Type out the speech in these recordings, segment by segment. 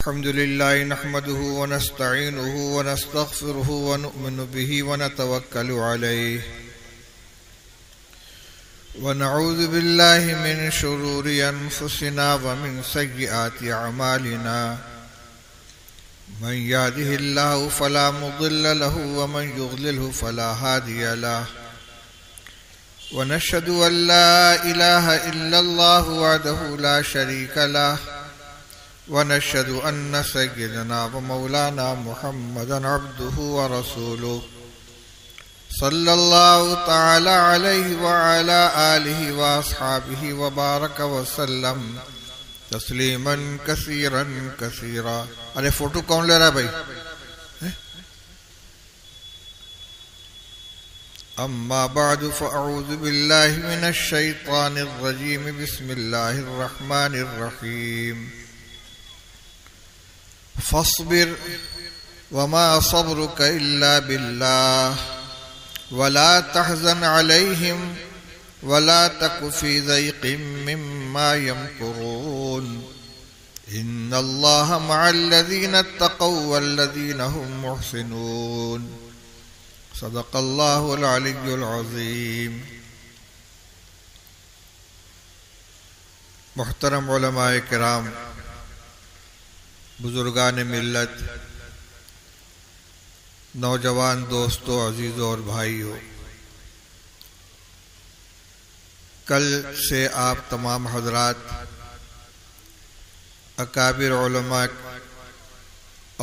الحمد لله نحمده ونستعينه ونستغفره ونؤمن به ونتوكل عليه ونعوذ بالله من شرور أنفسنا ومن سيئات أعمالنا من يهده الله فلا مضل له ومن يضلله فلا هادي له ونشهد أن لا إله إلا الله وحده لا شريك له ونشهد أن سيدنا ومولانا محمدا عبده ورسوله صلى الله تعالى عليه وعلى آله وأصحابه وبارك وسلم تسلیما کثیرا کثیرا. ارے فوٹو کون لے رہا ہے بھائی؟ اما بعد فاعوذ باللہ من الشیطان الرجیم بسم اللہ الرحمن الرحیم فاصبر وما صبرك الا بالله ولا تحزن عليهم ولا تك في ضيق مما يمكرون إن الله مع الذين اتقوا والذين هم محسنون. صدق الله العلي العظيم. محترم علماء کرام، بزرگان ملت، نوجوان دوستوں، عزیزوں اور بھائیوں، کل سے آپ تمام حضرات اکابر علماء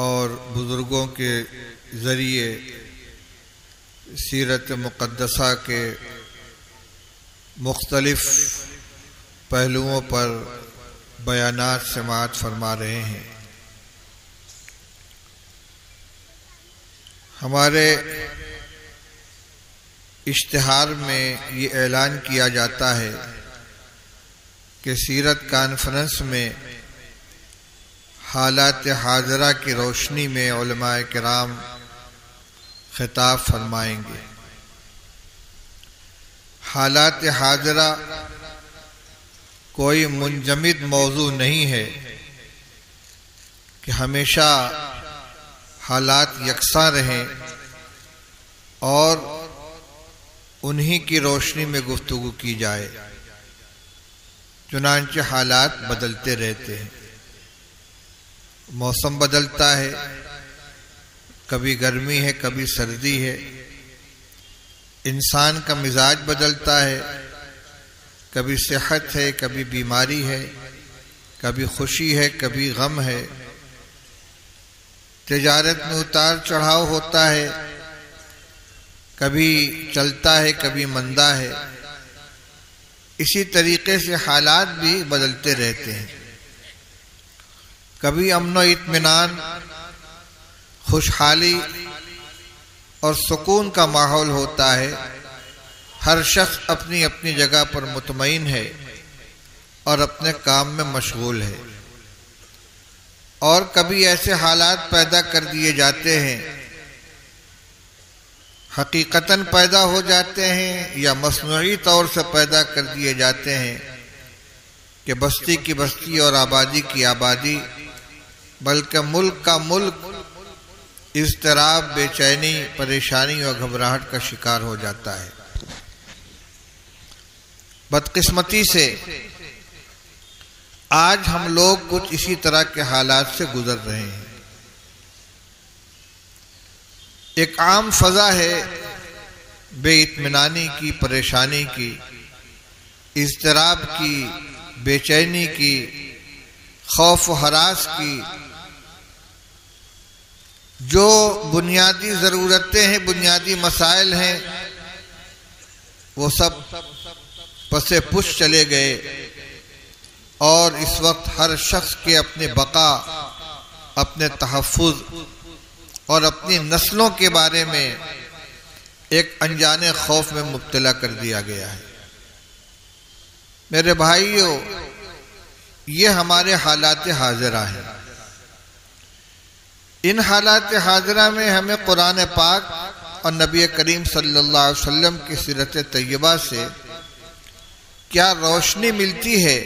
اور بزرگوں کے ذریعے سیرت مقدسہ کے مختلف پہلوؤں پر بیانات سماعت فرما رہے ہیں. ہمارے اشتہار میں یہ اعلان کیا جاتا ہے کہ سیرت کانفرنس میں حالات حاضرہ کی روشنی میں علماء کرام خطاب فرمائیں گے. حالات حاضرہ کوئی منجمد موضوع نہیں ہے کہ ہمیشہ حالات یکساں رہیں اور انہی کی روشنی میں گفتگو کی جائے. چنانچہ حالات بدلتے رہتے ہیں، موسم بدلتا ہے، کبھی گرمی ہے کبھی سردی ہے، انسان کا مزاج بدلتا ہے، کبھی صحت ہے کبھی بیماری ہے، کبھی خوشی ہے کبھی غم ہے، تجارت میں اتار چڑھاؤ ہوتا ہے، کبھی چلتا ہے کبھی مندہ ہے. اسی طریقے سے حالات بھی بدلتے رہتے ہیں. کبھی امن و اطمینان، خوشحالی اور سکون کا ماحول ہوتا ہے، ہر شخص اپنی اپنی جگہ پر مطمئن ہے اور اپنے کام میں مشغول ہے. اور کبھی ایسے حالات پیدا کر دیے جاتے ہیں، حقیقتاً پیدا ہو جاتے ہیں یا مصنوعی طور سے پیدا کر دیے جاتے ہیں کہ بستی کی بستی اور آبادی کی آبادی، بلکہ ملک کا ملک اضطراب، بے چینی، پریشانی اور گھبراہٹ کا شکار ہو جاتا ہے. بدقسمتی سے آج ہم لوگ کچھ اسی طرح کے حالات سے گزر رہے ہیں. ایک عام فضا ہے بے اطمینانی کی، پریشانی کی، اضطراب کی، بے چینی کی، خوف و ہراس کی. جو بنیادی ضرورتیں ہیں، بنیادی مسائل ہیں، وہ سب پسے پش چلے گئے اور اس وقت ہر شخص کے اپنے بقا، اپنے تحفظ اور اپنی نسلوں کے بارے میں ایک انجانے خوف میں مبتلا کر دیا گیا ہے. میرے بھائیوں، یہ ہمارے حالات حاضرہ ہیں. ان حالات حاضرہ میں ہمیں قرآن پاک اور نبی کریم صلی اللہ علیہ وسلم کی سیرت طیبہ سے کیا روشنی ملتی ہے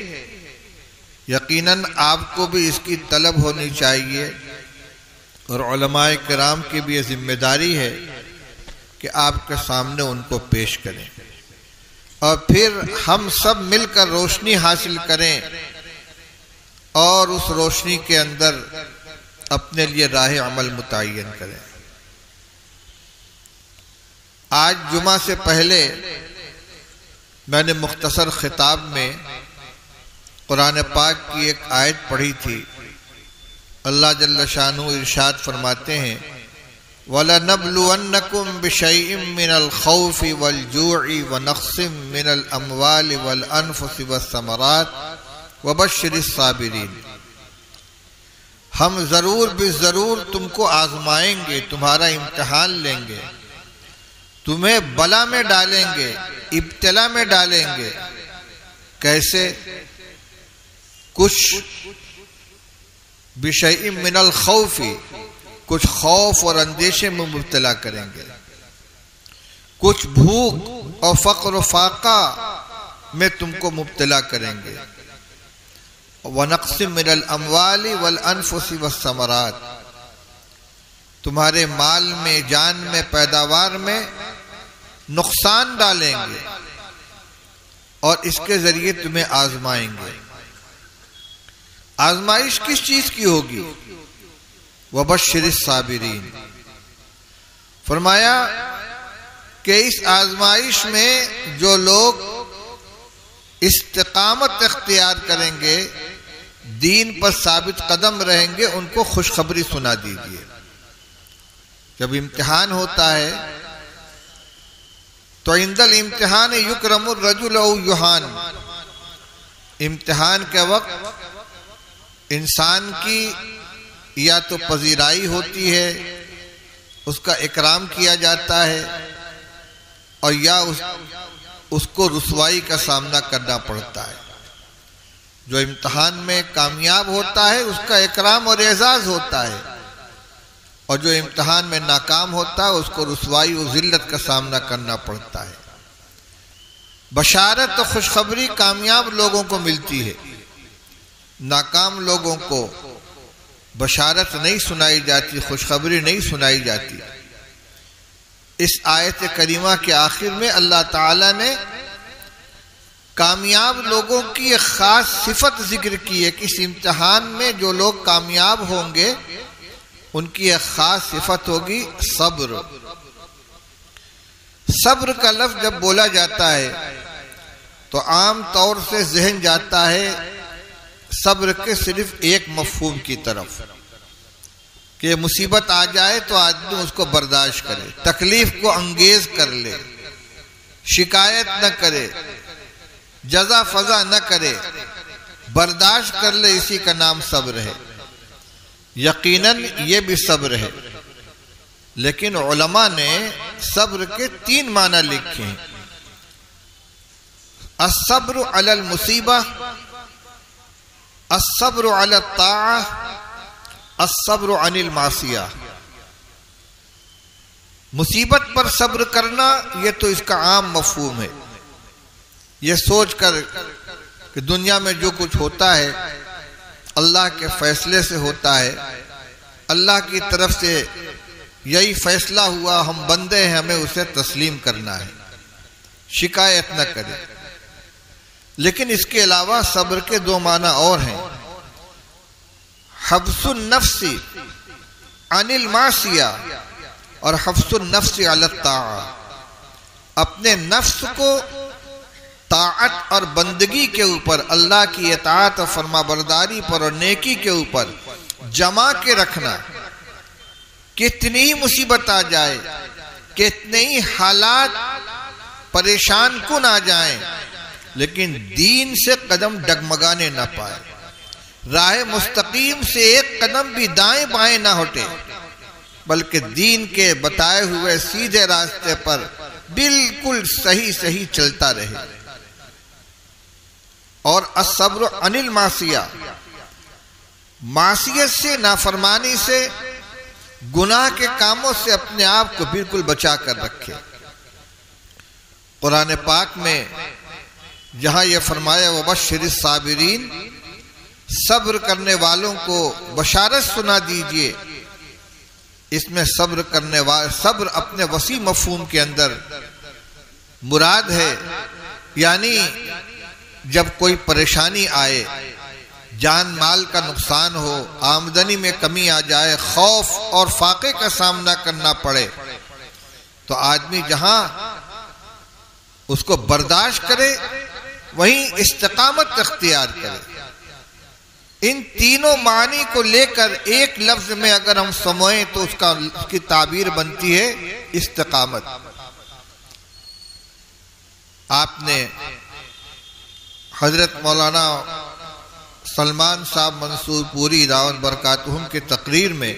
یقیناً آپ کو بھی اس کی طلب ہونی چاہیے، اور علماء کرام کی بھی یہ ذمہ داری ہے کہ آپ کے سامنے ان کو پیش کریں، اور پھر ہم سب مل کر روشنی حاصل کریں اور اس روشنی کے اندر اپنے لیے راہ عمل متعین کریں۔ آج جمعہ سے پہلے میں نے مختصر خطاب میں قرآن پاک کی ایک آیت پڑھی تھی۔ اللہ جل شانہ ارشاد فرماتے ہیں وَلَنَبْلُوَنَّكُمْ بِشَيْءٍ مِّنَ الْخَوْفِ وَالْجُوعِ وَنَقْصٍ مِّنَ الْأَمْوَالِ وَالْأَنفُسِ وَالثَّمَرَاتِ وَبَشِّرِ الصَّابِرِينَ۔ ہم ضرور بے ضرور تم کو آزمائیں گے، تمہارا امتحان لیں گے، تمہیں بلا میں ڈالیں گے، ابتلا میں ڈالیں گے۔ کیسے؟ کچھ بِشَيْءٍ مِّنَ الْخَوْفِ، کچھ خوف اور اندیشے میں مبتلا کریں گے، کچھ بھوک اور فقر و فاقہ میں تم کو مبتلا کریں گے، وَنَقْصٍ مِّنَ الْأَمْوَالِ وَالْأَنفُسِ وَالثَّمَرَاتِ، تمہارے مال میں، جان میں، پیداوار میں نقصان ڈالیں گے، اور اس کے ذریعے تمہیں آزمائیں گے۔ آزمائش کس چیز کی ہوگی؟ وَبَشِّرِ الصَّابِرِينَ، فرمایا کہ اس آزمائش میں جو لوگ استقامت اختیار کریں گے، دین پر ثابت قدم رہیں گے، ان کو خوشخبری سنا دیجیے۔ جب امتحان ہوتا ہے تو عند الامتحان یکرم الرجل او یہان، امتحان کے وقت انسان کی یا تو پذیرائی ہوتی ہے، اس کا اکرام کیا جاتا ہے، اور یا اس کو رسوائی کا سامنا کرنا پڑتا ہے۔ جو امتحان میں کامیاب ہوتا ہے اس کا اکرام اور اعزاز ہوتا ہے، اور جو امتحان میں ناکام ہوتا ہے اس کو رسوائی و ذلت کا سامنا کرنا پڑتا ہے۔ بشارت و خوشخبری کامیاب لوگوں کو ملتی ہے، ناکام لوگوں کو بشارت نہیں سنائی جاتی، خوشخبری نہیں سنائی جاتی۔ اس آیت کریمہ کے آخر میں اللہ تعالیٰ نے کامیاب لوگوں کی ایک خاص صفت ذکر کی ہے کہ اس امتحان میں جو لوگ کامیاب ہوں گے ان کی ایک خاص صفت ہوگی صبر۔ صبر کا لفظ جب بولا جاتا ہے تو عام طور سے ذہن جاتا ہے صبر کے صرف ایک مفہوم کی طرف کہ مصیبت آ جائے تو آدمی اس کو برداشت کرے، تکلیف کو انگیز کر لے، شکایت نہ کرے، جزا فضا نہ کرے، برداشت کر لے، اسی کا نام صبر ہے۔ یقیناً یہ بھی صبر ہے، لیکن علماء نے صبر کے 3 معنی لکھے ہیں۔ الصبر علی المصیبہ، الصبر علی الطاعہ، الصبر عن المعصیہ۔ مصیبت پر صبر کرنا یہ تو اس کا عام مفہوم ہے، یہ سوچ کر کہ دنیا میں جو کچھ ہوتا ہے اللہ کے فیصلے سے ہوتا ہے، اللہ کی طرف سے یہی فیصلہ ہوا، ہم بندے ہیں، ہمیں اسے تسلیم کرنا ہے، شکایت نہ کرے۔ لیکن اس کے علاوہ صبر کے 2 معنی اور ہیں، حبس النفس عن المعصیہ اور حبس النفس علی الطاعہ۔ اپنے نفس کو طاعت اور بندگی کے اوپر، اللہ کی اطاعت اور فرما برداری پر اور نیکی کے اوپر جما کے رکھنا۔ کتنی ہی مصیبت آ جائے، کتنے ہی حالات پریشان کن آ جائیں، لیکن دین سے قدم ڈگمگانے نہ پائے، راہ مستقیم سے ایک قدم بھی دائیں بائیں نہ ہٹے، بلکہ دین کے بتائے ہوئے سیدھے راستے پر بالکل صحیح چلتا رہے۔ اور الصبر عن المعصیہ، معصیت سے، نافرمانی سے، گناہ کے کاموں سے اپنے آپ کو بالکل بچا کر رکھے۔ قرآن پاک میں جہاں یہ فرمایا وَبَشِّرِ الصَّابِرِينَ، صبر کرنے والوں کو بشارت سنا دیجئے۔ اس میں صبر اپنے وسیع مفہوم کے اندر مراد ہے، یعنی جب کوئی پریشانی آئے، جان مال کا نقصان ہو، آمدنی میں کمی آ جائے، خوف اور فاقے کا سامنا کرنا پڑے، تو آدمی جہاں اس کو برداشت کرے وہیں استقامت اختیار کرے۔ ان تینوں معنی کو لے کر ایک لفظ میں اگر ہم سمجھیں تو اس کی تعبیر بنتی ہے استقامت۔ آپ نے حضرت مولانا سلمان صاحب منصور پوری دعوت برکاتہم کے تقریر میں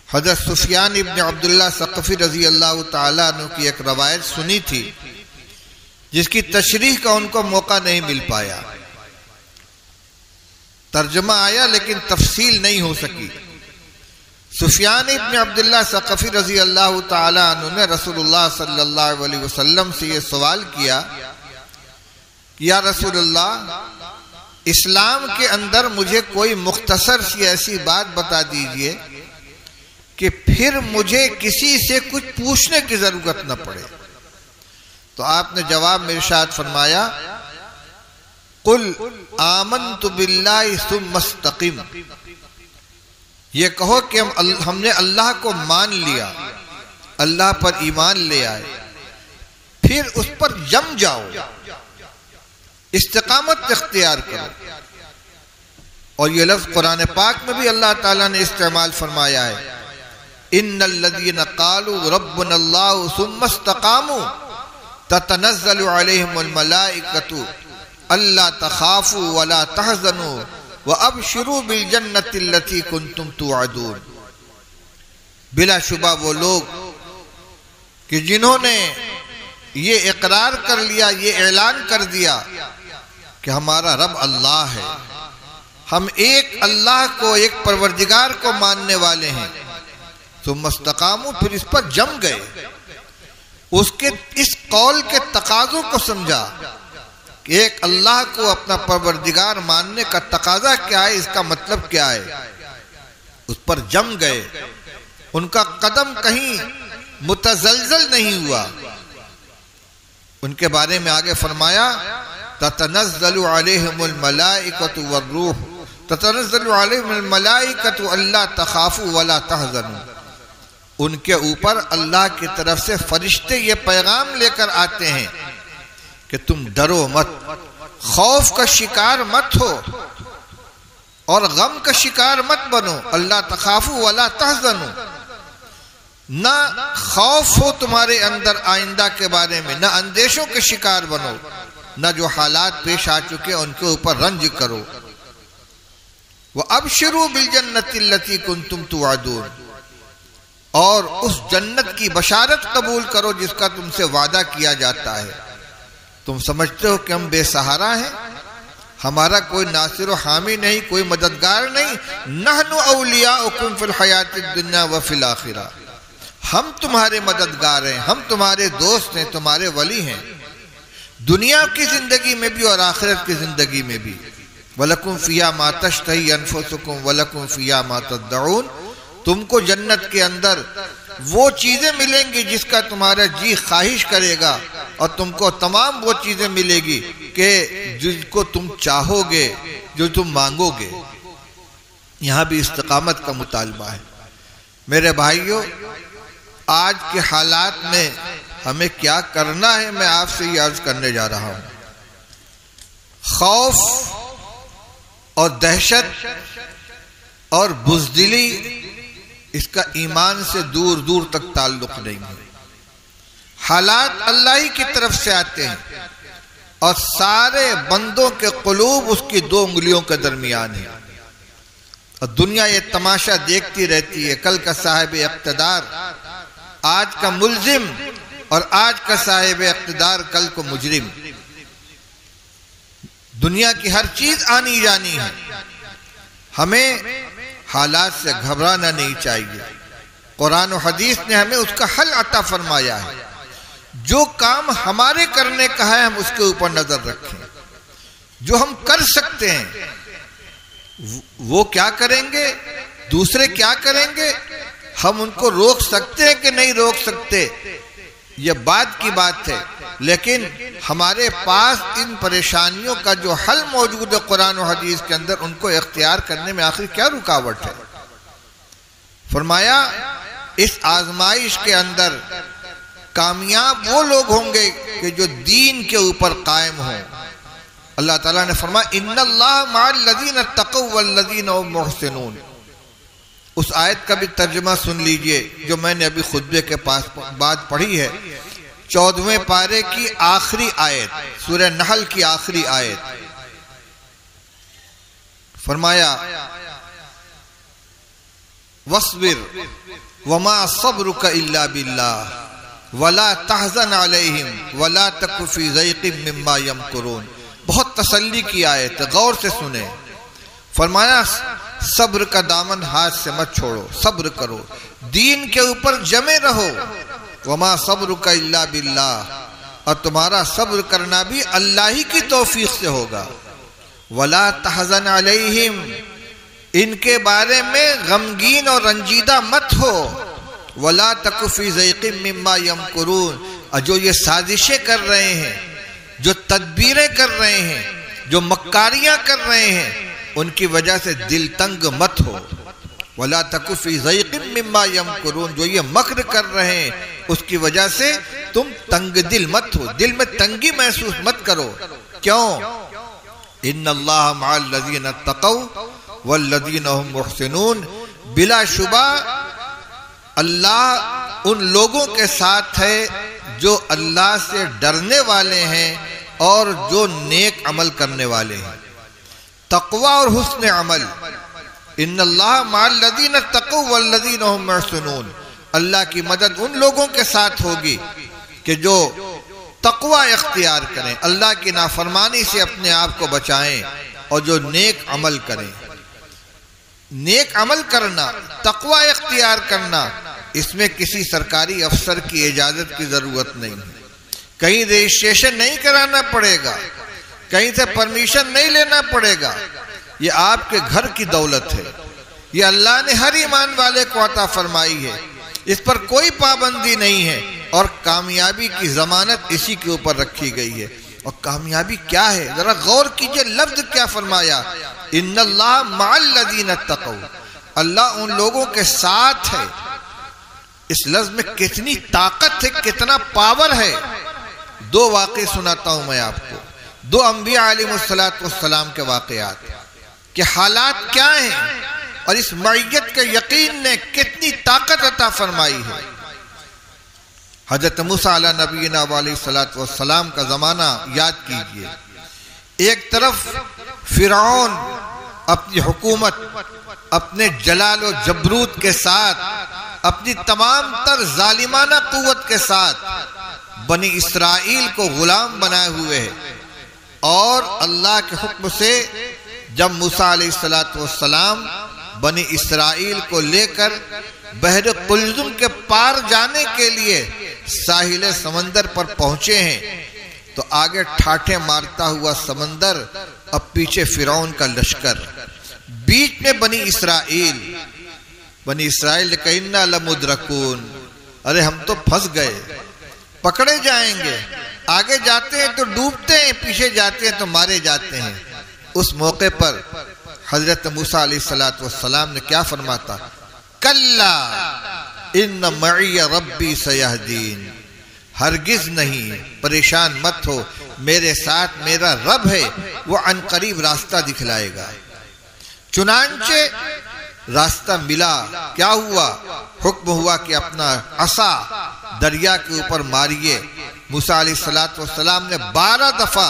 حضرت سفیان ابن عبداللہ ثقفی رضی اللہ تعالیٰ عنہ کی ایک روایت سنی تھی، جس کی تشریح کا ان کو موقع نہیں مل پایا۔ ترجمہ آیا لیکن تفصیل نہیں ہو سکی۔ سفیان ابن عبداللہ ثقفی رضی اللہ تعالیٰ عنہ نے رسول اللہ صلی اللہ علیہ وسلم سے یہ سوال کیا کہ یا رسول اللہ، اسلام کے اندر مجھے کوئی مختصر سی ایسی بات بتا دیجئے کہ پھر مجھے کسی سے کچھ پوچھنے کی ضرورت نہ پڑے۔ تو آپ نے جواب میں ارشاد فرمایا، قل آمنت باللہ ثم استقم، یہ کہو کہ ہم نے اللہ کو مان لیا، اللہ پر ایمان لے آئے، پھر اس پر جم جاؤ، استقامت اختیار کرو۔ اور یہ لفظ قرآن پاک میں بھی اللہ تعالیٰ نے استعمال فرمایا ہے، ان الذین قالوا ربنا اللہ ثم استقاموا تتنزل علیہم الملائکۃ الا تخافوا ولا تحزنوا وابشروا بالجنۃ التي کنتم توعدون۔ بلا شبہ وہ لوگ کہ جنہوں نے یہ اقرار کر لیا، یہ اعلان کر دیا کہ ہمارا رب اللہ ہے، ہم ایک اللہ کو، ایک پروردگار کو ماننے والے ہیں، ثم استقاموا، پھر اس پر جم گئے، اس قول کے تقاضوں کو سمجھا کہ ایک اللہ کو اپنا پروردگار ماننے کا تقاضا کیا ہے، اس کا مطلب کیا ہے، اس پر جم گئے، ان کا قدم کہیں متزلزل نہیں ہوا۔ ان کے بارے میں آگے فرمایا، تتنزل علیہم الملائکۃ والروح، تتنزل علیہم الملائکۃ الا تخافوا ولا تحزنوا، ان کے اوپر اللہ کی طرف سے فرشتے یہ پیغام لے کر آتے ہیں کہ تم ڈرو مت، خوف کا شکار مت ہو اور غم کا شکار مت بنو، اللہ تخافوا ولا تحزنوا، نہ خوف ہو تمہارے اندر آئندہ کے بارے میں، نہ اندیشوں کے شکار بنو، نہ جو حالات پیش آ چکے ان کے اوپر رنج کرو۔ وَأَبْشِرُوا بِالْجَنَّةِ الَّتِي كُنْتُمْ تُوعَدُونَ، اور اس جنت کی بشارت قبول کرو جس کا تم سے وعدہ کیا جاتا ہے۔ تم سمجھتے ہو کہ ہم بے سہارا ہیں، ہمارا کوئی ناصر و حامی نہیں، کوئی مددگار نہیں، نحن اولیاؤکم فی الحیات الدنیا وفی الآخرہ، ہم تمہارے مددگار ہیں، ہم تمہارے دوست ہیں، تمہارے ولی ہیں، دنیا کی زندگی میں بھی اور آخرت کی زندگی میں بھی۔ وَلَكُمْ فِيهَا مَا تَشْتَهِي أَنفُسُكُمْ وَلَكُمْ فِيهَا مَا تَدَّعُونَ، تم کو جنت کے اندر وہ چیزیں ملیں گی جس کا تمہارا جی خواہش کرے گا، اور تم کو تمام وہ چیزیں ملے گی کہ جن کو تم چاہو گے، جو تم مانگو گے۔ یہاں بھی استقامت کا مطالبہ ہے۔ میرے بھائیوں، آج کے حالات میں ہمیں کیا کرنا ہے، میں آپ سے یہ عرض کرنے جا رہا ہوں۔ خوف اور دہشت اور بزدلی، اس کا ایمان سے دور دور تک تعلق نہیں ہے۔ حالات اللہ ہی کی طرف سے آتے ہیں، اور سارے بندوں کے قلوب اس کی دو انگلیوں کے درمیان ہیں، اور دنیا یہ تماشا دیکھتی رہتی ہے۔ کل کا صاحب اقتدار آج کا ملزم، اور آج کا صاحب اقتدار کل کو مجرم۔ دنیا کی ہر چیز آنی جانی ہے، ہمیں حالات سے گھبرانا نہیں چاہیے۔ قرآن و حدیث نے ہمیں اس کا حل عطا فرمایا ہے۔ جو کام ہمارے کرنے کا ہے ہم اس کے اوپر نظر رکھیں، جو ہم کر سکتے ہیں وہ کیا کریں گے، دوسرے کیا کریں گے، ہم ان کو روک سکتے ہیں کہ نہیں روک سکتے، یہ بات کی بات ہے، لیکن ہمارے پاس ان پریشانیوں کا جو حل موجود ہے قرآن و حدیث کے اندر، ان کو اختیار کرنے میں آخر کیا رکاوٹ ہے؟ فرمایا اس آزمائش کے اندر کامیاب وہ لوگ ہوں گے کہ جو دین کے اوپر قائم ہوں۔ اللہ تعالیٰ نے فرمایا ان اللہ مع الذین اتقوا والذین هم محسنون۔ اس آیت کا بھی ترجمہ سن لیجئے جو میں نے ابھی خطبے کے پاس بعد پڑھی ہے، 14ویں پارے کی آخری آیت، سورہ نحل کی آخری آیت۔ فرمایا وَاصْبِرْ وَمَا صَبْرُكَ إِلَّا بِاللَّهِ وَلَا تَحْزَنْ عَلَيْهِمْ وَلَا تَكُ فِي ضَيْقٍ مِّمَّا يَمْكُرُونَ۔ بہت تسلی کی آیت ہے، غور سے سنیں۔ فرمایا صبر کا دامن ہاتھ سے مت چھوڑو، صبر کرو، دین کے اوپر جمے رہو۔ وَمَا صَبْرُكَ إِلَّا بِاللَّهِ، اور تمہارا صبر کرنا بھی اللہ ہی کی توفیق سے ہوگا۔ وَلَا تَحْزَنْ عَلَيْهِمْ، ان کے بارے میں غمگین اور رنجیدہ مت ہو۔ وَلَا تَكُ فِي ضَيْقٍ مِّمَّا يَمْكُرُونَ، اور جو یہ سازشیں کر رہے ہیں، جو تدبیریں کر رہے ہیں، جو مکاریاں کر رہے ہیں، ان کی وجہ سے دل تنگ مت ہو۔ وَلَا تَكُ فِي ضَيْقٍ مِّمَّا يَمْكُرُونَ، جو یہ مکر کر رہے ہیں اس کی وجہ سے تم تنگ دل مت ہو، دل میں تنگی محسوس مت کرو۔ کیوں؟ ان اللہ مع الذین اتقوا والذین هم محسنون، بلا شبہ اللہ ان لوگوں کے ساتھ ہے جو اللہ سے ڈرنے والے ہیں اور جو نیک عمل کرنے والے ہیں، تقوی اور حسن عمل۔ ان اللہ مع الذین اتقوا والذین هم محسنون، اللہ کی مدد ان لوگوں کے ساتھ ہوگی کہ جو تقوی اختیار کریں، اللہ کی نافرمانی سے اپنے آپ کو بچائیں اور جو نیک عمل کریں۔ نیک عمل کرنا، تقوی اختیار کرنا، اس میں کسی سرکاری افسر کی اجازت کی ضرورت نہیں ہے، کہیں رجسٹریشن نہیں کرانا پڑے گا، کہیں سے پرمیشن نہیں لینا پڑے گا، یہ آپ کے گھر کی دولت ہے، یہ اللہ نے ہر ایمان والے کو عطا فرمائی ہے، اس پر کوئی پابندی نہیں ہے، اور کامیابی کی ضمانت اسی کے اوپر رکھی گئی ہے۔ اور کامیابی کیا ہے؟ ذرا غور کیجئے، لفظ کیا فرمایا؟ ان اللہ مع الذین اتقوا، اللہ ان لوگوں کے ساتھ ہے۔ اس لفظ میں کتنی طاقت ہے، کتنا پاور ہے۔ دو واقعے سناتا ہوں میں آپ کو، دو انبیاء علیہ السلام کے واقعات، کہ حالات کیا ہیں اور اس معیت کے یقین نے کتنی طاقت عطا فرمائی ہے۔ حضرت موسیٰ علیہ نبینا علیہ السلام کا زمانہ یاد کیجئے، ایک طرف فرعون اپنی حکومت، اپنے جلال و جبروت کے ساتھ، اپنی تمام تر ظالمانہ قوت کے ساتھ بنی اسرائیل کو غلام بنائے ہوئے ہے، اور اللہ کے حکم سے جب موسیٰ علیہ السلام بنی اسرائیل کو لے کر بحر قلزم کے پار جانے کے لیے ساحل سمندر پر پہنچے ہیں، تو آگے ٹھاٹھے مارتا ہوا سمندر، اب پیچھے فرعون کا لشکر، بیچ میں بنی اسرائیل نے کہا اِنَّا لَمُدْرَكُونَ، ارے ہم تو پھنس گئے، پکڑے جائیں گے، آگے جاتے ہیں تو ڈوبتے ہیں، پیچھے جاتے ہیں تو مارے جاتے ہیں۔ اس موقع پر حضرت موسیٰ علیہ السلام نے کیا فرماتا؟ کلا ان معی ربی سیہدین، ہرگز نہیں، پریشان مت ہو، میرے ساتھ میرا رب ہے، وہ عن قریب راستہ دکھلائے گا۔ چنانچہ راستہ ملا، کیا ہوا؟ حکم ہوا کہ اپنا عصا دریا کے اوپر ماریے۔ موسیٰ علیہ السلام نے 12 دفعہ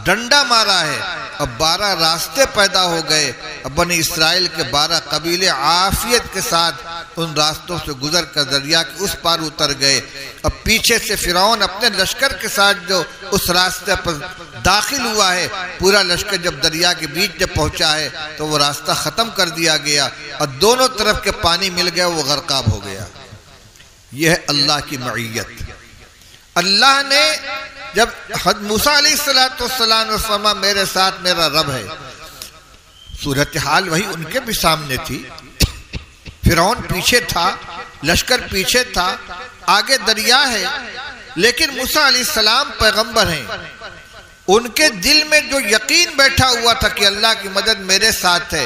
ڈنڈا مارا ہے، اب 12 راستے پیدا ہو گئے، اب بنی اسرائیل کے 12 قبیلے عافیت کے ساتھ ان راستوں سے گزر کر دریا کے اس پار اتر گئے۔ اب پیچھے سے فرعون اپنے لشکر کے ساتھ جو اس راستے پر داخل ہوا ہے، پورا لشکر جب دریا کے بیچ جب پہنچا ہے تو وہ راستہ ختم کر دیا گیا اور دونوں طرف کے پانی مل گیا، وہ غرقاب ہو گیا۔ یہ ہے اللہ کی معیت۔ اللہ نے جب موسیٰ علیہ السلام نے فرمایا میرے ساتھ میرا رب ہے، صورتحال وہی ان کے بھی سامنے تھی. فرعون پیچھے تھا، لشکر پیچھے تھا، آگے دریا ہے، لیکن موسیٰ علیہ السلام پیغمبر ہیں. ان کے دل میں جو یقین بیٹھا ہوا تھا کہ اللہ کی مدد میرے ساتھ ہے،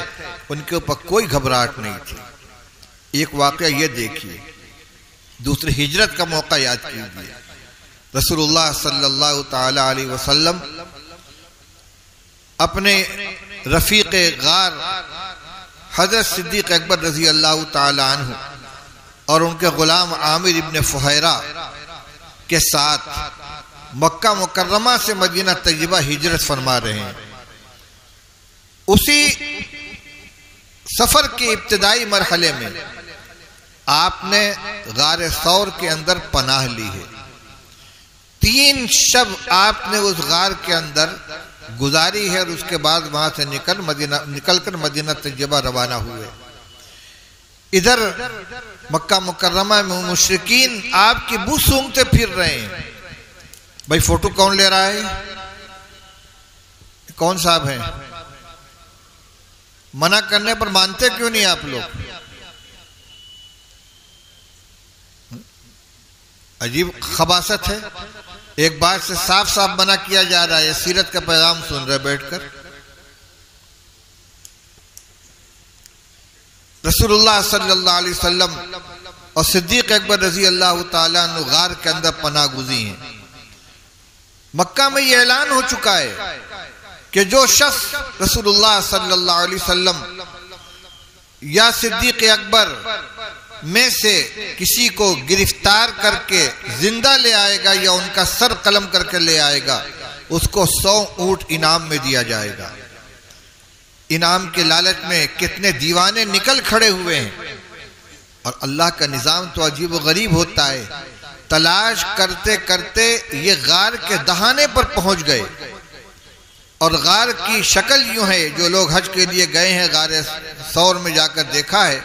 ان کے اوپر کوئی گھبراہٹ نہیں تھی. ایک واقعہ یہ دیکھیے، دوسری ہجرت کا موقع یاد کیجیے. رسول اللہ صلی اللہ تعالی علیہ وسلم اپنے رفیق غار حضرت صدیق اکبر رضی اللہ تعالی عنہ اور ان کے غلام عامر ابن فہیرہ کے ساتھ مکہ مکرمہ سے مدینہ طیبہ ہجرت فرما رہے ہیں. اسی سفر کے ابتدائی مرحلے میں آپ نے غار ثور کے اندر پناہ لی ہے. 3 شب آپ نے اس غار کے اندر گزاری ہے اور اس کے بعد وہاں سے نکل کر مدینہ طیبہ روانہ ہوئے. ادھر مکہ مکرمہ میں مشرکین آپ کی بو سونگتے پھر رہے ہیں. بھائی فوٹو کون لے رہا ہے؟ کون صاحب ہیں؟ منع کرنے پر مانتے کیوں نہیں آپ لوگ؟ عجیب خباثت ہے. ایک بات سے صاف صاف منع کیا جا رہا ہے. سیرت کا پیغام سن رہے بیٹھ کر. رسول اللہ صلی اللہ علیہ وسلم اور صدیق اکبر رضی اللہ تعالیٰ عنہ غار کے اندر پناہ گزین ہیں. مکہ میں یہ اعلان ہو چکا ہے کہ جو شخص رسول اللہ صلی اللہ علیہ وسلم یا صدیق اکبر میں سے کسی کو گرفتار کر کے زندہ لے آئے گا یا ان کا سر قلم کر کے لے آئے گا، اس کو 100 اونٹ انعام میں دیا جائے گا. انعام کے لالچ میں کتنے دیوانے نکل کھڑے ہوئے ہیں. اور اللہ کا نظام تو عجیب و غریب ہوتا ہے. تلاش کرتے کرتے یہ غار کے دہانے پر پہنچ گئے. اور غار کی شکل یوں ہے، جو لوگ حج کے لیے گئے ہیں غار ثور میں جا کر دیکھا ہے،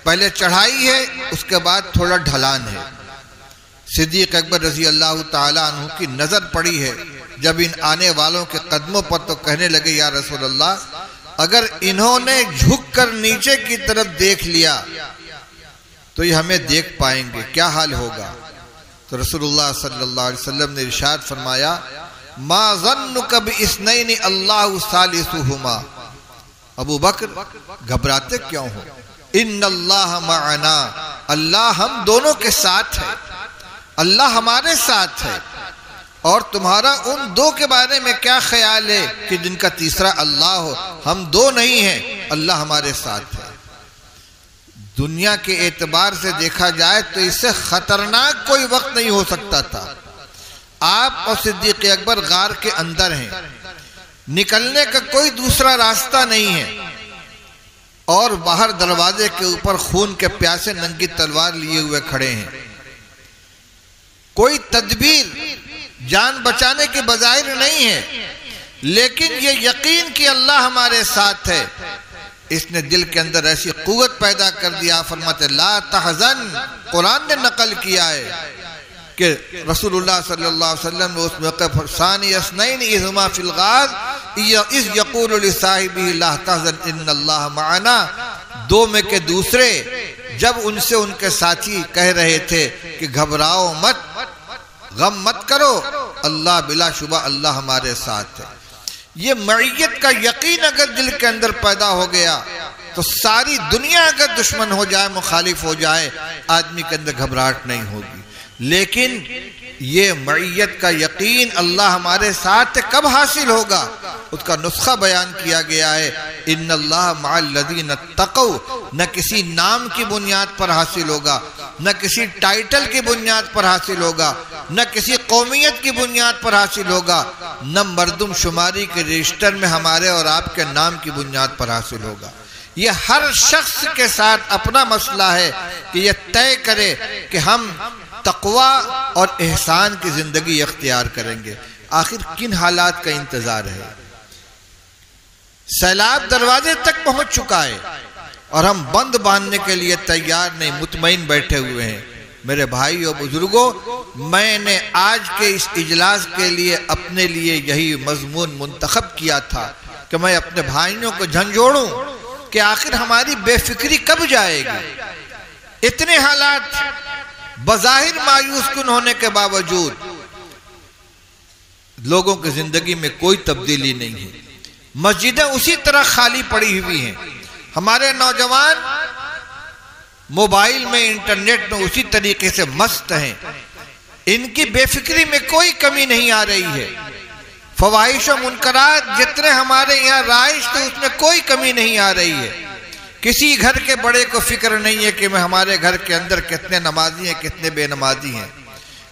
پہلے چڑھائی ہے، اس کے بعد تھوڑا ڈھلان ہے. صدیق اکبر رضی اللہ تعالیٰ عنہ کی نظر پڑی ہے جب ان آنے والوں کے قدموں پر، تو کہنے لگے یا رسول اللہ، اگر انہوں نے جھک کر نیچے کی طرف دیکھ لیا تو یہ ہمیں دیکھ پائیں گے، کیا حال ہوگا؟ تو رسول اللہ صلی اللہ علیہ وسلم نے ارشاد فرمایا ما ظنک باثنین اللہ ثالثہما. ابو بکر گھبراتے کیوں ہو؟ ان اللہ معنا، اللہ ہم دونوں کے ساتھ ہے، اللہ ہمارے ساتھ ہے. اور تمہارا ان 2 کے بارے میں کیا خیال ہے کہ جن کا تیسرا اللہ ہو؟ ہم 2 نہیں ہیں، اللہ ہمارے ساتھ ہے. دنیا کے اعتبار سے دیکھا جائے تو اس سے خطرناک کوئی وقت نہیں ہو سکتا تھا. آپ اور صدیق اکبر غار کے اندر ہیں، نکلنے کا کوئی دوسرا راستہ نہیں ہے، اور باہر دروازے کے اوپر خون کے پیاسے ننگی تلوار لیے ہوئے کھڑے ہیں. کوئی تدبیر جان بچانے کے بظاہر نہیں ہے، لیکن یہ یقین کہ اللہ ہمارے ساتھ ہے، اس نے دل کے اندر ایسی قوت پیدا کر دیا. فرماتے لا تحزن، قرآن نے نقل کیا ہے کہ رسول اللہ صلی اللہ علیہ وسلم نے اس موقع پر ثانی اثنین اذ ہما فی الغار اذ یقول لصاحبہ لا تحزن ان اللہ معنا، 2 میں کے دوسرے جب ان سے ان کے ساتھی کہہ رہے تھے کہ گھبراؤ مت، غم مت کرو، اللہ بلا شبہ اللہ ہمارے ساتھ ہے. یہ معیت کا یقین اگر دل کے اندر پیدا ہو گیا تو ساری دنیا اگر دشمن ہو جائے، مخالف ہو جائے، آدمی کے اندر گھبراہٹ نہیں ہوگی. لیکن یہ معیت کا یقین اللہ ہمارے ساتھ کب حاصل ہوگا؟ اس کا نسخہ بیان کیا گیا ہے ان اللہ مع الذین اتقوا. نہ کسی نام کی بنیاد پر حاصل ہوگا، نہ کسی ٹائٹل کی بنیاد پر حاصل ہوگا، نہ کسی قومیت کی بنیاد پر حاصل ہوگا، نہ مردم شماری کے رجسٹر میں ہمارے اور آپ کے نام کی بنیاد پر حاصل ہوگا. یہ ہر شخص کے ساتھ اپنا مسئلہ ہے کہ یہ طے کرے کہ ہم تقوی اور احسان کی زندگی اختیار کریں گے. آخر کن حالات کا انتظار ہے؟ سیلاب دروازے تک پہنچ چکا ہے اور ہم بند باندھنے کے لیے تیار نہیں، مطمئن بیٹھے ہوئے ہیں. میرے بھائی اور بزرگوں، میں نے آج کے اس اجلاس کے لیے اپنے لیے یہی مضمون منتخب کیا تھا کہ میں اپنے بھائیوں کو جھنجھوڑوں کہ آخر ہماری بے فکری کب جائے گی. اتنے حالات بظاہر مایوس کن ہونے کے باوجود لوگوں کی زندگی میں کوئی تبدیلی نہیں ہے. مسجدیں اسی طرح خالی پڑی ہوئی ہیں. ہمارے نوجوان موبائل میں انٹرنیٹ میں اسی طریقے سے مست ہیں. ان کی بے فکری میں کوئی کمی نہیں آ رہی ہے. فواحش و منکرات جتنے ہمارے یہاں رائج تھے اس میں کوئی کمی نہیں آ رہی ہے. کسی گھر کے بڑے کو فکر نہیں ہے کہ ہمارے گھر کے اندر کتنے نمازی ہیں کتنے بے نمازی ہیں.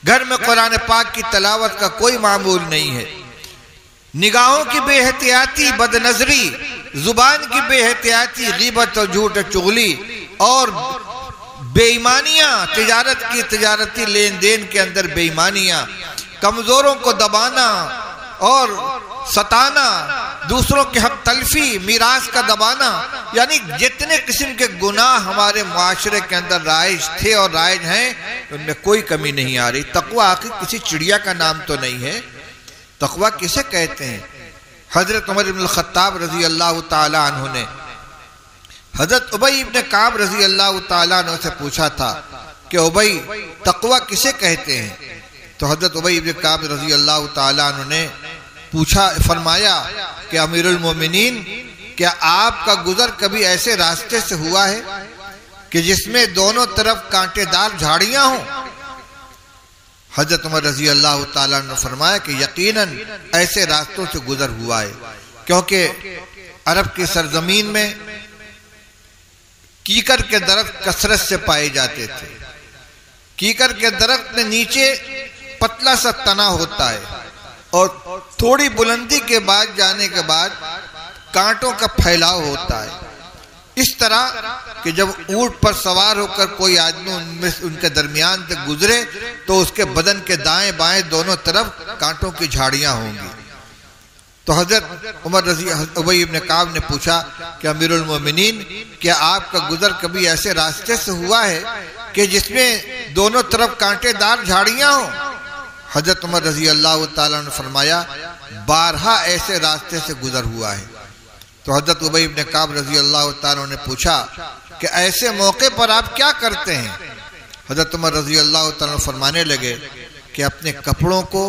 گھر میں قرآن پاک کی تلاوت کا کوئی معمول نہیں ہے. نگاہوں کی بے احتیاطی بد نظری، زبان کی بے احتیاطی غیبت اور جھوٹ اور چغلی اور بے ایمانیاں، تجارتی لین دین کے اندر بے ایمانیاں، کمزوروں کو دبانا اور ستانا، دوسروں کے حق تلفی، میراث کا دبانا، یعنی جتنے قسم کے گناہ ہمارے معاشرے کے اندر رائج تھے اور رائج ہیں ان میں کوئی کمی نہیں آ رہی. تقوی آخر کسی چڑیا کا نام تو نہیں ہے. تقوی کسے کہتے ہیں؟ حضرت عمر بن الخطاب رضی اللہ تعالی عنہ نے حضرت ابی بن کعب رضی اللہ تعالی عنہ سے پوچھا تھا کہ ابی تقوی کسے کہتے ہیں؟ تو حضرت ابی بن کعب رضی اللہ تعالی عنہ نے فرمایا کہ امیر المومنین، کیا آپ کا گزر کبھی ایسے راستے سے ہوا ہے کہ جس میں دونوں طرف کانٹے دار جھاڑیاں ہوں؟ حضرت عمر رضی اللہ تعالیٰ نے فرمایا کہ یقیناً ایسے راستوں سے گزر ہوا ہے، کیونکہ عرب کی سرزمین میں کیکر کے درخت کثرت سے پائے جاتے تھے. کیکر کے درخت میں نیچے پتلا سا تنا ہوتا ہے اور تھوڑی بلندی کے بعد جانے کے بعد کانٹوں کا پھیلاؤ ہوتا ہے. اس طرح کہ جب اونٹ پر سوار ہو کر کوئی آدمی ان کے درمیان سے گزرے تو اس کے بدن کے دائیں بائیں دونوں طرف کانٹوں کی جھاڑیاں ہوں گی. تو حضرت عمر ابی بن کعب نے پوچھا کہ امیر المومنین، کیا آپ کا گزر کبھی ایسے راستے سے ہوا ہے کہ جس میں دونوں طرف کانٹے دار جھاڑیاں ہوں؟ حضرت عمر رضی اللہ تعالیٰ نے فرمایا 12 ایسے راستے سے گزر ہوا ہے. تو حضرت ابی بن کعب رضی اللہ تعالیٰ نے پوچھا کہ ایسے موقع پر آپ کیا کرتے ہیں؟ حضرت عمر رضی اللہ تعالیٰ فرمانے لگے کہ اپنے کپڑوں کو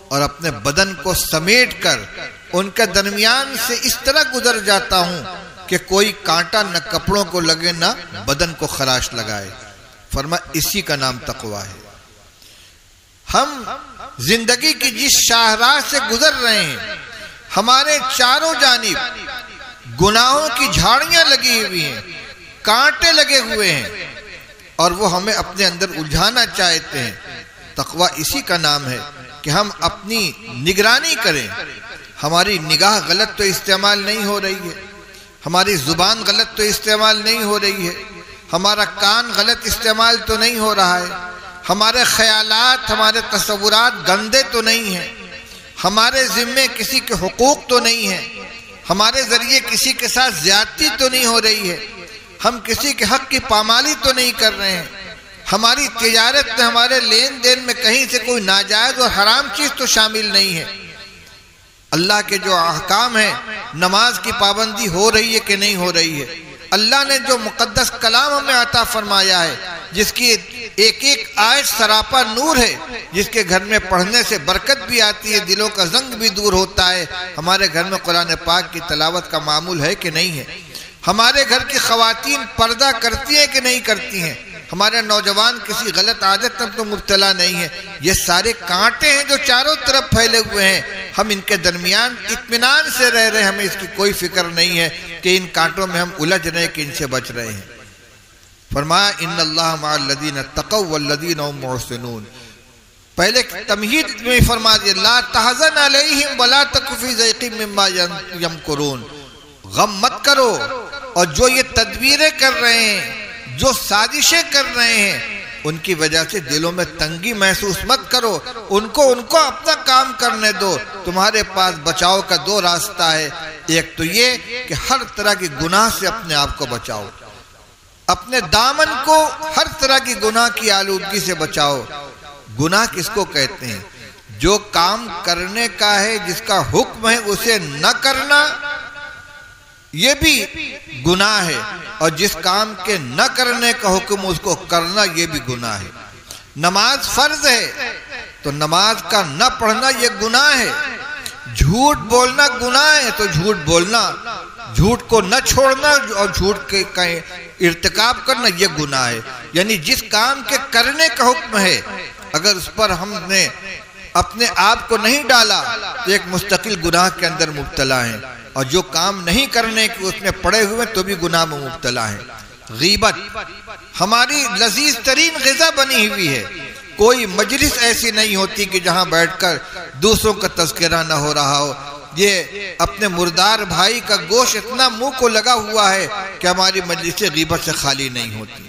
اور اپنے بدن کو سمیٹ کر ان کے درمیان سے اس طرح گزر جاتا ہوں کہ کوئی کانٹا نہ کپڑوں کو لگے نہ بدن کو خراش لگائے. فرمایا اسی کا نام تقوی ہے. ہم زندگی کی جس شاہراہ سے گزر رہے ہیں ہمارے چاروں جانب گناہوں کی جھاڑیاں لگی ہوئی ہیں، کانٹے لگے ہوئے ہیں اور وہ ہمیں اپنے اندر الجھانا چاہتے ہیں. تقوی اسی کا نام ہے کہ ہم اپنی نگرانی کریں. ہماری نگاہ غلط تو استعمال نہیں ہو رہی ہے، ہماری زبان غلط تو استعمال نہیں ہو رہی ہے، ہمارا کان غلط استعمال تو نہیں ہو رہا ہے، ہمارے خیالات ہمارے تصورات گندے تو نہیں ہیں، ہمارے ذمے کسی کے حقوق تو نہیں ہیں، ہمارے ذریعے کسی کے ساتھ زیادتی تو نہیں ہو رہی ہے، ہم کسی کے حق کی پامالی تو نہیں کر رہے ہیں، ہماری تجارت میں ہمارے لین دین میں کہیں سے کوئی ناجائز اور حرام چیز تو شامل نہیں ہے. اللہ کے جو احکام ہیں، نماز کی پابندی ہو رہی ہے کہ نہیں ہو رہی ہے؟ اللہ نے جو مقدس کلام ہمیں عطا فرمایا ہے جس کی ایک ایک آیت سراپا نور ہے، جس کے گھر میں پڑھنے سے برکت بھی آتی ہے، دلوں کا زنگ بھی دور ہوتا ہے، ہمارے گھر میں قرآن پاک کی تلاوت کا معمول ہے کہ نہیں ہے؟ ہمارے گھر کی خواتین پردہ کرتی ہیں کہ نہیں کرتی ہیں؟ ہمارے نوجوان کسی غلط عادت تک تو مبتلا نہیں ہے؟ یہ سارے کانٹے ہیں جو چاروں طرف پھیلے ہوئے ہیں، ہم ان کے درمیان اطمینان سے رہ رہے ہیں، ہمیں اس کی کوئی فکر نہیں ہے کہ ان کانٹوں میں ہم الجھ رہے ہیں کہ ان سے بچ رہے ہیں. فرمایا ان اللہ مع الذین اتقوا والذین هم محسنون. پہلے تمہید میں فرما دیا لا تحزن علیہم ولا تک فی ضیق مما یمکرون. غم مت کرو، اور جو یہ تدبیریں کر رہے ہیں، جو سازشیں کر رہے ہیں، ان کی وجہ سے دلوں میں تنگی محسوس مت کرو. ان کو اپنا کام کرنے دو. تمہارے پاس بچاؤ کا 2 راستہ ہے. ایک تو یہ کہ ہر طرح کی گناہ سے اپنے آپ کو بچاؤ، اپنے دامن کو ہر طرح کی گناہ کی آلودگی سے بچاؤ. گناہ کس کو کہتے ہیں؟ جو کام کرنے کا ہے، جس کا حکم ہے اسے نہ کرنا، یہ بھی گناہ ہے، اور جس کام کے نہ کرنے کا حکم اس کو کرنا یہ بھی گناہ ہے۔ نماز فرض ہے تو نماز کا نہ پڑھنا یہ گناہ ہے۔ جھوٹ بولنا گناہ ہے تو جھوٹ بولنا، جھوٹ کو نہ چھوڑنا اور جھوٹ کا ارتکاب کرنا یہ گناہ ہے۔ یعنی جس کام کے کرنے کا حکم ہے اگر اس پر ہم نے اپنے آپ کو نہیں ڈالا تو ایک مستقل گناہ کے اندر مبتلا ہیں، اور جو کام نہیں کرنے کے اس میں پڑے ہوئے تو بھی گناہ میں مبتلا ہیں۔ غیبت ہماری لذیذ ترین غذا بنی ہوئی ہے۔ کوئی مجلس ایسی نہیں ہوتی کہ جہاں بیٹھ کر دوسروں کا تذکرہ نہ ہو رہا ہو۔ یہ اپنے مردار بھائی کا گوشت اتنا منہ کو لگا ہوا ہے کہ ہماری مجلس غیبت سے خالی نہیں ہوتی۔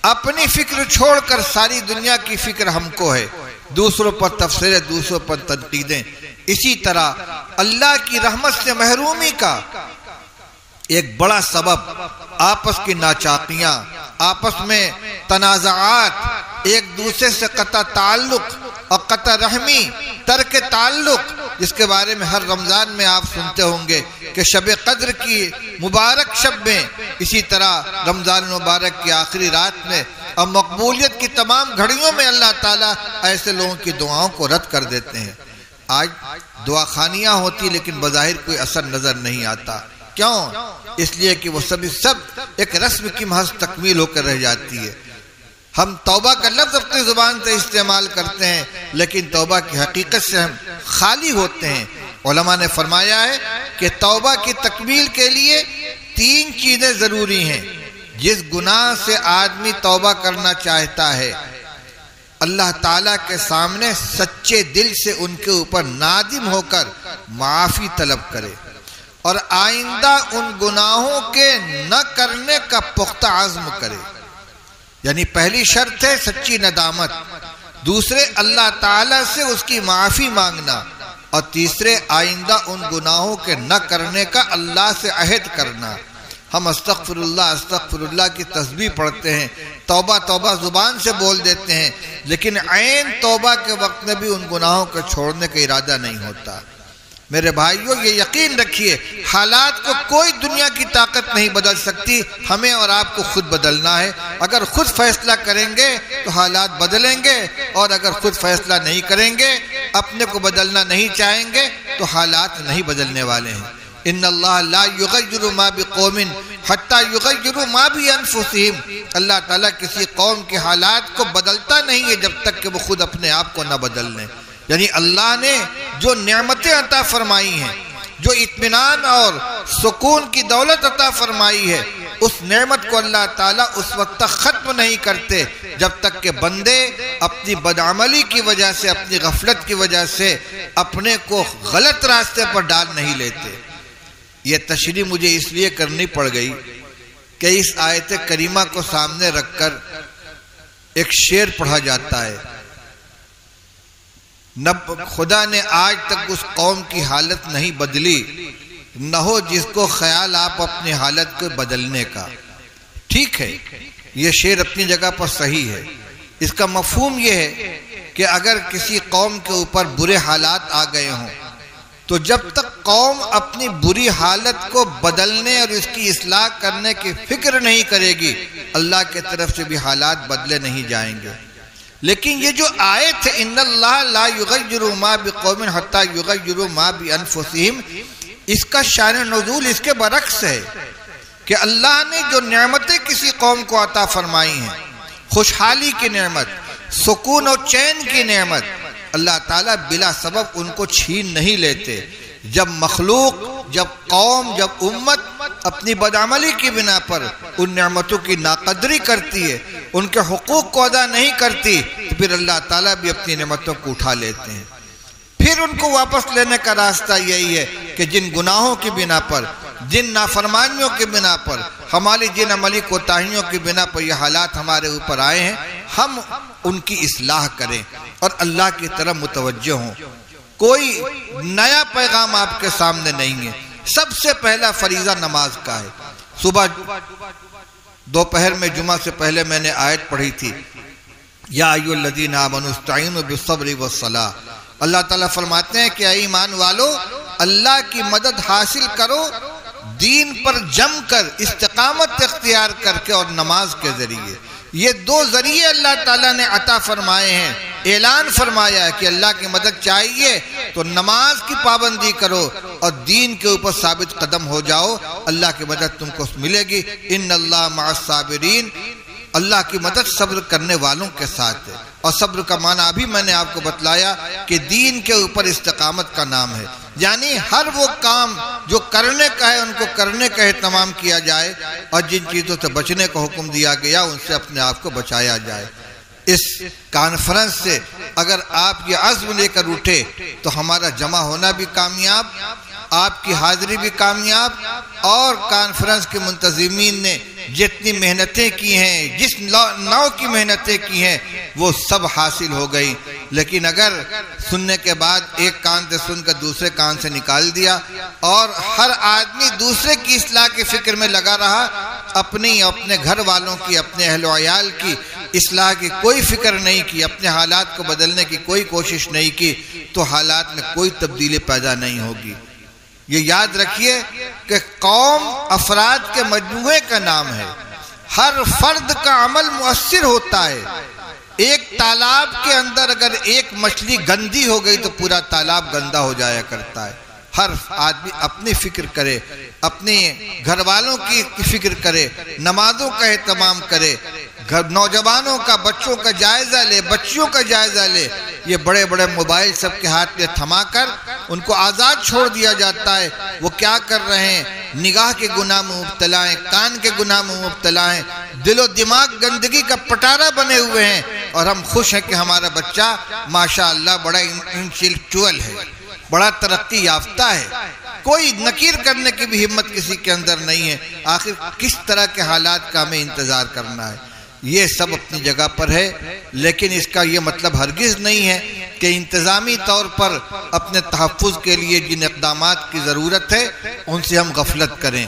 اپنی فکر چھوڑ کر ساری دنیا کی فکر ہم کو ہے، دوسروں پر تبصرے، دوسروں پر تنقیدیں۔ اسی طرح اللہ کی رحمت سے محرومی کا ایک بڑا سبب آپس کی ناچاقیاں، آپس میں تنازعات، ایک دوسرے سے قطع تعلق اور قطع رحمی، ترک تعلق، جس کے بارے میں ہر رمضان میں آپ سنتے ہوں گے کہ شب قدر کی مبارک شب میں، اسی طرح رمضان مبارک کی آخری رات میں اور مقبولیت کی تمام گھڑیوں میں اللہ تعالیٰ ایسے لوگوں کی دعاؤں کو رد کر دیتے ہیں۔ آج دعا خانیاں ہوتی لیکن بظاہر کوئی اثر نظر نہیں آتا۔ کیوں؟ اس لیے کہ وہ سب ایک رسم کی محض تکمیل ہو کر رہ جاتی ہے۔ ہم توبہ کا لفظ اپنی زبان سے استعمال کرتے ہیں لیکن توبہ کی حقیقت سے ہم خالی ہوتے ہیں۔ علماء نے فرمایا ہے کہ توبہ کی تکمیل کے لیے 3 چیزیں ضروری ہیں۔ جس گناہ سے آدمی توبہ کرنا چاہتا ہے اللہ تعالیٰ کے سامنے سچے دل سے ان کے اوپر نادم ہو کر معافی طلب کرے اور آئندہ ان گناہوں کے نہ کرنے کا پختہ عزم کرے۔ یعنی پہلی شرط ہے سچی ندامت، دوسرے اللہ تعالیٰ سے اس کی معافی مانگنا، اور تیسرے آئندہ ان گناہوں کے نہ کرنے کا اللہ سے عہد کرنا۔ ہم استغفر اللہ کی تسبیح پڑھتے ہیں، توبہ توبہ زبان سے بول دیتے ہیں، لیکن عین توبہ کے وقت میں بھی ان گناہوں کو چھوڑنے کا ارادہ نہیں ہوتا۔ میرے بھائیوں، یہ یقین رکھیے حالات کو کوئی دنیا کی طاقت نہیں بدل سکتی، ہمیں اور آپ کو خود بدلنا ہے۔ اگر خود فیصلہ کریں گے تو حالات بدلیں گے، اور اگر خود فیصلہ نہیں کریں گے، اپنے کو بدلنا نہیں چاہیں گے تو حالات نہیں بدلنے والے ہیں۔ ان اللہ لا یغیر ما بقوم حتی یغیروا ما بانفسہم، اللہ تعالیٰ کسی قوم کے حالات کو بدلتا نہیں ہے جب تک کہ وہ خود اپنے آپ کو نہ بدل لیں۔ یعنی اللہ نے جو نعمتیں عطا فرمائی ہیں، جو اطمینان اور سکون کی دولت عطا فرمائی ہے، اس نعمت کو اللہ تعالیٰ اس وقت تک ختم نہیں کرتے جب تک کہ بندے اپنی بدعملی کی وجہ سے، اپنی غفلت کی وجہ سے اپنے کو غلط راستے پر ڈال نہیں لیتے۔ یہ تشریح مجھے اس لیے کرنی پڑ گئی کہ اس آیت کریمہ کو سامنے رکھ کر ایک شعر پڑھا جاتا ہے، خدا نے آج تک اس قوم کی حالت نہیں بدلی، نہ ہو جس کو خیال آپ اپنی حالت کو بدلنے کا۔ ٹھیک ہے، یہ شعر اپنی جگہ پر صحیح ہے۔ اس کا مفہوم یہ ہے کہ اگر کسی قوم کے اوپر برے حالات آ گئے ہوں تو جب تک قوم اپنی بری حالت کو بدلنے اور اس کی اصلاح کرنے کی فکر نہیں کرے گی، اللہ کی طرف سے بھی حالات بدلے نہیں جائیں گے۔ لیکن یہ جو آیت ہے ان اللہ لا یغیر ما بقوم حتی یغیروا ما بانفسہم، اس کا شان نزول اس کے برعکس ہے کہ اللہ نے جو نعمتیں کسی قوم کو عطا فرمائی ہیں، خوشحالی کی نعمت، سکون و چین کی نعمت، اللہ تعالیٰ بلا سبب ان کو چھین نہیں لیتے۔ جب مخلوق، جب قوم، جب امت اپنی بدعملی کی بنا پر ان نعمتوں کی ناقدری کرتی ہے، ان کے حقوق کو ادا نہیں کرتی، تو پھر اللہ تعالیٰ بھی اپنی نعمتوں کو اٹھا لیتے ہیں۔ پھر ان کو واپس لینے کا راستہ یہی ہے کہ جن گناہوں کی بنا پر، جن نافرمانیوں کی بنا پر، ہماری جن عملی کوتاہیوں کی بنا پر یہ حالات ہمارے اوپر آئے ہیں، ہم ان کی اصلاح کریں اور اللہ کی طرف متوجہ ہوں۔ کوئی نیا پیغام آپ کے سامنے نہیں ہے۔ سب سے پہلا فریضہ نماز کا ہے۔ صبح دوپہر میں جمعہ سے پہلے میں نے آیت پڑھی تھی، یا ایھا الذین آمنوا استعینوا بالصبر والصلاۃ۔ اللہ تعالیٰ فرماتے ہیں کہ اے ایمان والو، اللہ کی مدد حاصل کرو دین پر جم کر استقامت اختیار کر کے اور نماز کے ذریعے. یہ دو ذریعے اللہ تعالیٰ نے عطا فرمائے ہیں. اعلان فرمایا ہے کہ اللہ کی مدد چاہیے تو نماز کی پابندی کرو اور دین کے اوپر ثابت قدم ہو جاؤ, اللہ کی مدد تم کو ملے گی. ان اللہ مع الصابرین, اللہ کی مدد صبر کرنے والوں کے ساتھ ہے. اور صبر کا معنی ابھی میں نے آپ کو بتلایا کہ دین کے اوپر استقامت کا نام ہے. یعنی ہر وہ کام جو کرنے کا ہے ان کو کرنے کا اہتمام کیا جائے, اور جن چیزوں سے بچنے کا حکم دیا گیا ان سے اپنے آپ کو بچایا جائے. اس کانفرنس سے اگر آپ یہ عزم لے کر اٹھے تو ہمارا جمع ہونا بھی کامیاب, آپ کی حاضری بھی کامیاب, اور کانفرنس کے منتظمین نے جتنی محنتیں کی ہیں, جس نوع کی محنتیں کی ہیں, وہ سب حاصل ہو گئی. لیکن اگر سننے کے بعد ایک کان سے سن کر دوسرے کان سے نکال دیا اور ہر آدمی دوسرے کی اصلاح کی فکر میں لگا رہا, اپنی اپنے گھر والوں کی, اپنے اہل و عیال کی اصلاح کی کوئی فکر نہیں کی, اپنے حالات کو بدلنے کی کوئی کوشش نہیں کی, تو حالات میں کوئی تبدیلی پیدا نہیں ہوگی. یہ یاد رکھیے کہ قوم افراد کے مجموعے کا نام ہے. ہر فرد کا عمل مؤثر ہوتا ہے. ایک تالاب کے اندر اگر ایک مچھلی گندی ہو گئی تو پورا تالاب گندا ہو جایا کرتا ہے. ہر آدمی اپنی فکر کرے, اپنے گھر والوں کی فکر کرے, نمازوں کا اہتمام کرے, نوجوانوں کا, بچوں کا جائزہ لے, بچیوں کا جائزہ لے. یہ بڑے بڑے موبائل سب کے ہاتھ میں تھما کر ان کو آزاد چھوڑ دیا جاتا ہے. وہ کیا کر رہے ہیں؟ نگاہ کے گناہ میں مبتلا ہیں, کان کے گناہ میں مبتلا ہیں, دل و دماغ گندگی کا پٹارہ بنے ہوئے ہیں, اور ہم خوش ہیں کہ ہمارا بچہ ماشاءاللہ بڑا انٹلیکچوئل ہے, بڑا ترقی یافتہ ہے. کوئی نکیر کرنے کی بھی ہمت کسی کے اندر نہیں ہے. آخر کس طرح کے حالات کا ہمیں انتظار کرنا ہے؟ یہ سب اپنی جگہ پر ہے, لیکن اس کا یہ مطلب ہرگز نہیں ہے کہ انتظامی طور پر اپنے تحفظ کے لیے جن اقدامات کی ضرورت ہے ان سے ہم غفلت کریں.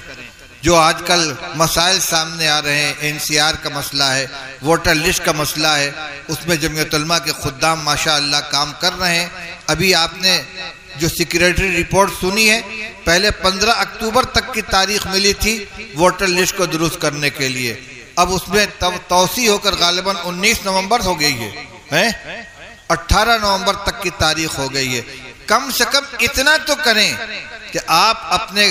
جو آج کل مسائل سامنے آ رہے ہیں, NCR کا مسئلہ ہے, ووٹر لسٹ کا مسئلہ ہے, اس میں جمعیت علماء کے خدام ماشاءاللہ کام کر رہے ہیں. ابھی آپ نے جو سیکریٹری رپورٹ سنی ہے, پہلے 15 اکتوبر تک کی تاریخ ملی تھی ووٹر لسٹ کو درست کرنے کے لیے. اب اس میں توسیع ہو کر غالباً 19 نومبر ہو گئی ہے, 18 نومبر تک کی تاریخ ہو گئی ہے. کم سے کم اتنا تو کریں کہ آپ اپنے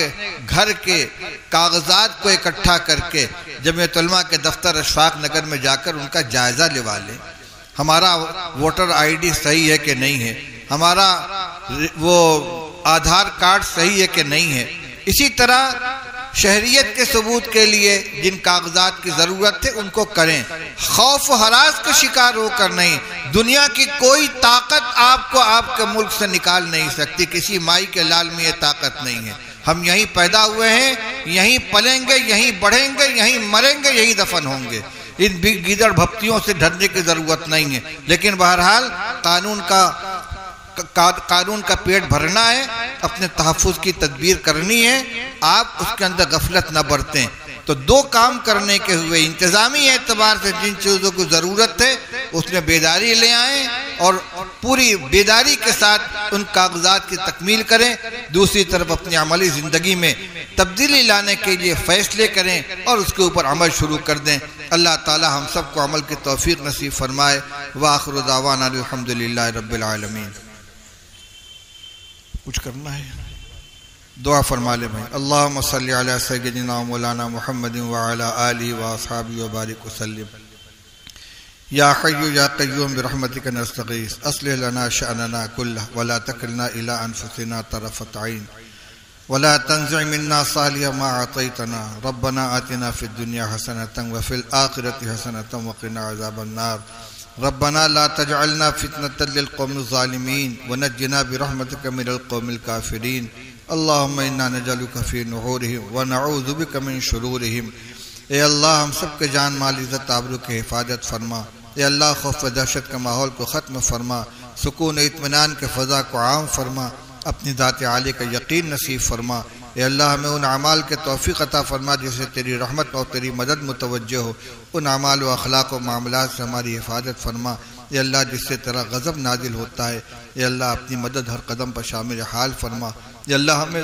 گھر کے کاغذات کو اکٹھا کر کے جمعیت علماء کے دفتر اشفاق نگر میں جا کر ان کا جائزہ لوا لیں. ہمارا ووٹر ID صحیح ہے کہ نہیں ہے, ہمارا وہ آدھار کارڈ صحیح ہے کہ نہیں ہے. اسی طرح شہریت کے ثبوت کے لیے جن کاغذات کی ضرورت ہے ان کو کریں. خوف و ہراس کا شکار ہو کر نہیں. دنیا کی کوئی طاقت آپ کو آپ کے ملک سے نکال نہیں سکتی. کسی مائی کے لال میں یہ طاقت نہیں ہے. ہم یہیں پیدا ہوئے ہیں, یہیں پلیں گے, یہیں بڑھیں گے, یہیں مریں گے, یہیں دفن ہوں گے. ان گیدڑ بھپتیوں سے ڈرنے کی ضرورت نہیں ہے. لیکن بہرحال قانون کا پیٹ بھرنا ہے, اپنے تحفظ کی تدبیر کرنی ہے, آپ اس کے اندر غفلت نہ برتیں. تو دو کام کرنے کے ہوئے, انتظامی اعتبار سے جن چیزوں کی ضرورت ہے اس میں بیداری لے آئیں اور پوری بیداری کے ساتھ ان کاغذات کی تکمیل کریں. دوسری طرف اپنی عملی زندگی میں تبدیلی لانے کے لیے فیصلے کریں اور اس کے اوپر عمل شروع کر دیں. اللہ تعالی ہم سب کو عمل کی توفیق نصیب فرمائے. وآخر دعوانا الحمدللہ رب العالمین. کچھ کرنا ہے دعا فرما لے بھائی. اللہم صلی علی سیدنا مولانا محمد وعلی آلہ واصحابہ وبارک وسلم. یا حی یا قیوم برحمتک نستغیث اصلح لنا شأننا کلہ ولا تکلنا الی انفسنا طرفۃ عین ولا تنزع منا صالح ما اعطیتنا. ربنا آتنا فی الدنیا حسنۃ وفی الآخرۃ حسنۃ وقنا عذاب النار. ربنا لا تجعلنا فتنة للقوم الظالمين ونجنا برحمتك من القوم الكافرين. اللهم انا نجعلك في نحورهم ونعوذ بك من شرورهم. اے اللہ ہم سب کے جان مال عزت آبرو کی حفاظت فرما. اے اللہ خوف و دہشت کے ماحول کو ختم فرما, سکون و اطمینان کے فضا کو عام فرما, اپنی ذات عالی کا یقین نصیب فرما. اے اللہ ہمیں ان اعمال کے توفیق عطا فرما جس سے تیری رحمت اور تیری مدد متوجہ ہو. ان اعمال و اخلاق و معاملات سے ہماری حفاظت فرما. اے اللہ جس سے تیرا غضب نازل ہوتا ہے, اے اللہ اپنی مدد ہر قدم پر شامل حال فرما. اے اللہ ہمیں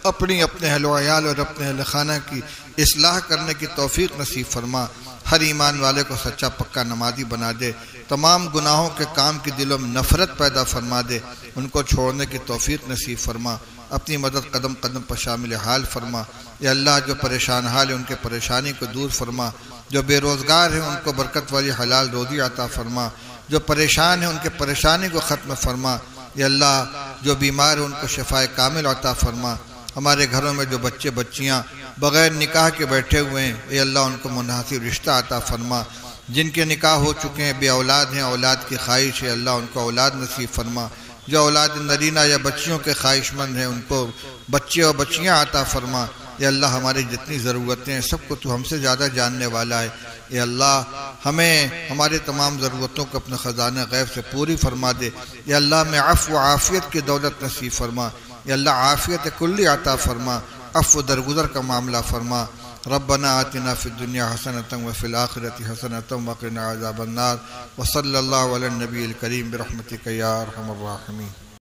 اپنے اہل و عیال اور اپنے اہل خانہ کی اصلاح کرنے کی توفیق نصیب فرما، ہر ایمان والے کو سچا پکا نمازی بنا دے، تمام گناہوں کے کام کی دلوں میں نفرت پیدا فرما دے، ان کو چھوڑنے کی توفیق نصیب فرما، اپنی مدد قدم قدم پر شامل حال فرما۔ یا اللہ جو پریشان حال ہے ان کے پریشانی کو دور فرما، جو بے روزگار ہیں ان کو برکت والی حلال روزی عطا فرما، جو پریشان ہیں ان کے پریشانی کو ختم فرما۔ یا اللہ جو بیمار ہیں ان کو شفائے کامل عطا فرما۔ ہمارے گھروں میں جو بچے بچیاں بغیر نکاح کے بیٹھے ہوئے ہیں اے اللہ ان کو مناسب رشتہ عطا فرما، جن کے نکاح ہو چکے ہیں بے اولاد ہیں اولاد کی خواہش ہے اللہ ان کو اولاد نصیب فرما، جو اولاد نرینہ یا بچیوں کے خواہش مند ہیں ان کو بچے اور بچیاں عطا فرما۔ اے اللہ ہماری جتنی ضرورتیں ہیں سب کو تو ہم سے زیادہ جاننے والا ہے، اے اللہ ہمیں ہمارے تمام ضرورتوں کو اپنے خزانہ غیب سے پوری فرما دے۔ اے اللہ میں عفو و عافیت کی دولت نصیب فرما، اے اللہ عافیت کلی عطا فرما، عفو درگزر کا معاملہ فرما۔ ربنا آتنا فی الدنیا حسنۃ وفی الآخرۃ حسنۃ وقنا عذاب النار، وصلی اللہ علی النبی الکریم برحمتک یا ارحم الراحمین۔